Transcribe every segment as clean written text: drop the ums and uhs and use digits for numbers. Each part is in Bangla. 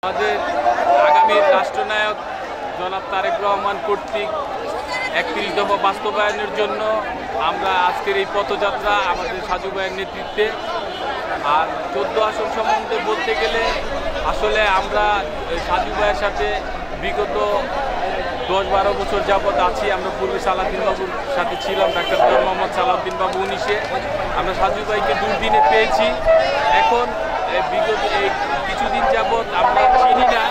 আমাদের আগামী রাষ্ট্রনায়ক জনাব তারেক রহমান কর্তৃক ৩১ দফা বাস্তবায়নের জন্য আমরা আজকের এই পথযাত্রা আমাদের সাজু ভাইয়ের নেতৃত্বে। আর 14 আসন সম্বন্ধে বলতে গেলে আসলে আমরা সাজু ভাইয়ের সাথে বিগত 10-12 বছর যাবৎ আছি। আমরা পূর্বে সালাউদ্দিন বাবুর সাথে ছিলাম, ডাক্তার মোহাম্মদ সালাউদ্দিন বাবু 19-এ আমরা সাজু ভাইকে দুর্দিনে পেয়েছি। এখন বিগত এই কিছুদিন যাবৎ আমরা চিনি না,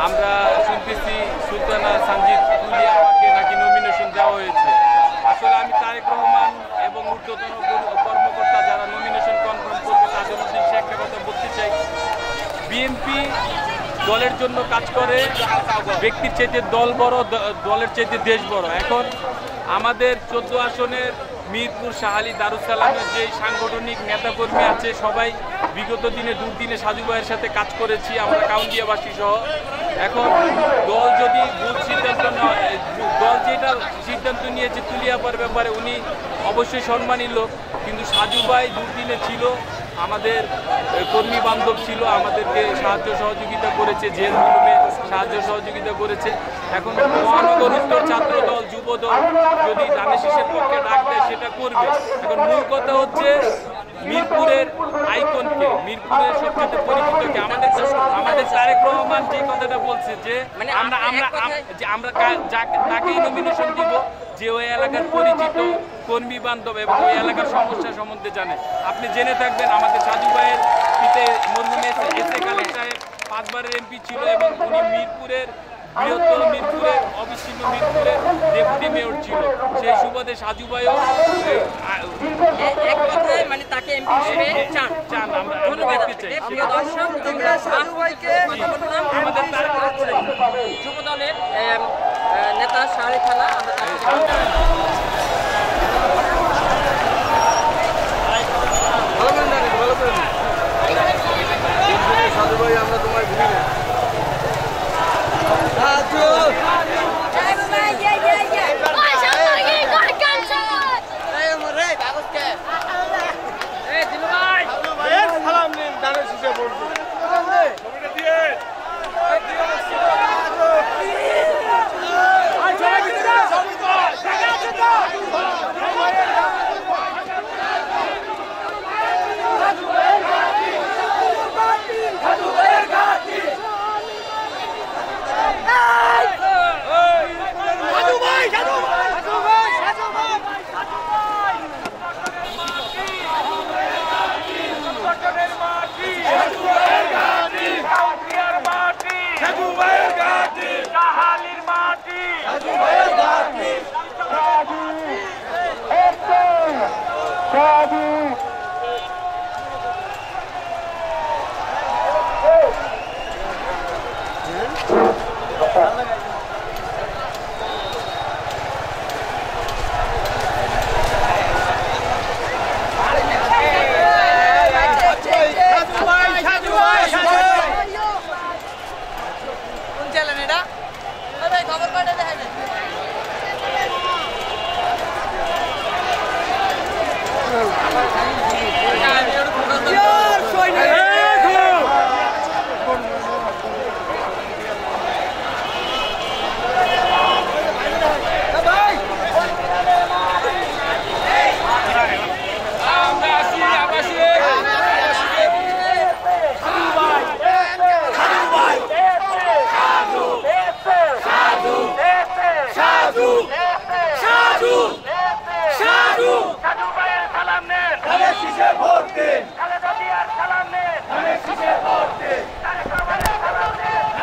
আমরা শুনতেছি সুলতানা সানজিদ তুলিয়াকে নাকি নমিনেশন দেওয়া হয়েছে। আসলে আমি তারেক রহমান এবং ঊর্ধ্বতন কর্মকর্তা যারা নমিনেশন কনফার্ম করবে তাদের উদ্দেশ্যে একটা কথা বলতে চাই। বিএনপি দলের জন্য কাজ করে, ব্যক্তির চাইতে দল বড়, দলের চাইতে দেশ বড়। এখন আমাদের 14 আসনের মিরপুর, শাহালি, দারুসালামের যে সাংগঠনিক নেতাকর্মী আছে সবাই বিগত দিনে দুর্দিনে সাজু ভাইয়ের সাথে কাজ করেছি আমরা, কাউন্দিয়াবাসী সহ। এখন দল যদি ভুল সিদ্ধান্ত দল যেটা সিদ্ধান্ত নিয়েছে তুলিয়াপার ব্যাপারে উনি অবশ্যই সম্মানী লোক, কিন্তু সাজু ভাই দুর্দিনে ছিল, আমাদের কর্মী বান্ধব ছিল, আমাদেরকে সাহায্য সহযোগিতা করেছে, জেল জুলুমে সাহায্য সহযোগিতা করেছে। এখন মহানগর উত্তর ছাত্র দল, যুব দল যদি ধানের শীষের পক্ষে ডাক দেয় সেটা করবে। এখন মূল কথা হচ্ছে মিরপুরের আইকনকে, মিরপুরের সবচেয়ে পরিচিতকে আমাদের তারেক রহমান যে কথাটা বলছে যে আমরা তাকেই নমিনেশন দিব যে ওই এলাকার পরিচিত, কর্মী বান্ধব এবং ওই এলাকার সমস্যা সম্বন্ধে জানে। আপনি জেনে থাকবেন আমাদের সাজু ভাইয়ের পিতে মরহুম এস এ খালেদ সাহেব 5 বারের এমপি ছিল এবং উনি মিরপুরের বৃহত্তর মিরপুরের অবিচ্ছিন্ন মিরপুরের ডেপুটি মেয়র ছিল। সেই সুবাদে সাজু ভাইও এক কথায় মানে তাকে এমপি হিসেবে চান আমরা দেখতে চাই। প্রিয় দর্শক, আমরা সাজু ভাইকে আমাদের যুব দলের নেতা শাহরি থানা আমরা সাজু ভাই আমরা তোমায় ভুলি না। সালাম দিন ধানের শীষে বলবো।